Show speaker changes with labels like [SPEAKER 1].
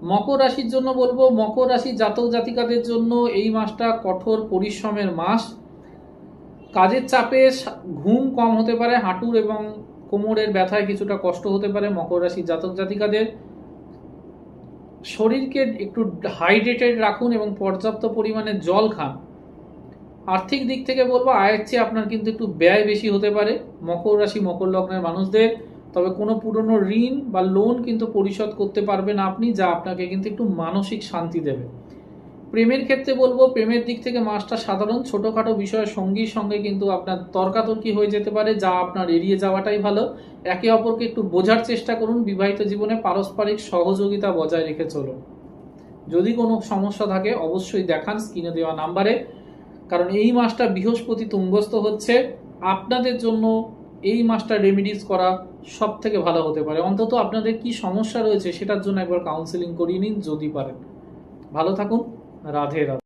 [SPEAKER 1] মকর রাশির জন্য বলবো, মকর রাশি জাতক জাতিকাদের জন্য এই মাসটা কঠোর পরিশ্রমের মাস। কাজের চাপে ঘুম কম হতে পারে, হাঁটুর এবং কোমরের ব্যথায় কিছুটা কষ্ট হতে পারে মকর রাশির জাতক জাতিকাদের। শরীরকে একটু হাইড্রেটেড রাখুন এবং পর্যাপ্ত পরিমাণে জল খান। আর্থিক দিক থেকে বলবো, আয়ের চেয়ে আপনার কিন্তু একটু ব্যয় বেশি হতে পারে মকর রাশি মকর লগ্নের মানুষদের। তবে কোনো পুরনো ঋণ বা লোন কিন্তু পরিশোধ করতে পারবেন আপনি, যা আপনাকে কিন্তু একটু মানসিক শান্তি দেবে। প্রেমের ক্ষেত্রে বলবো, প্রেমের দিক থেকে মাসটা সাধারণ। ছোটোখাটো বিষয়ে সঙ্গীর সঙ্গে কিন্তু আপনার তর্কাতর্কি হয়ে যেতে পারে, যা আপনার এড়িয়ে যাওয়াটাই ভালো। একে অপরকে একটু বোঝার চেষ্টা করুন। বিবাহিত জীবনে পারস্পরিক সহযোগিতা বজায় রেখে চলুন। যদি কোনো সমস্যা থাকে অবশ্যই দেখান স্ক্রিনে দেওয়া নাম্বারে, কারণ এই মাসটা বৃহস্পতি তুঙ্গস্থ হচ্ছে। আপনাদের জন্য এই মাসটা রেমিডিস করা সব থেকে ভালো হতে পারে। অন্তত আপনাদের কি সমস্যা রয়েছে সেটার জন্য একবার কাউন্সেলিং করিয়ে নিন যদি পারেন। ভালো থাকুন। রাধে রাধে।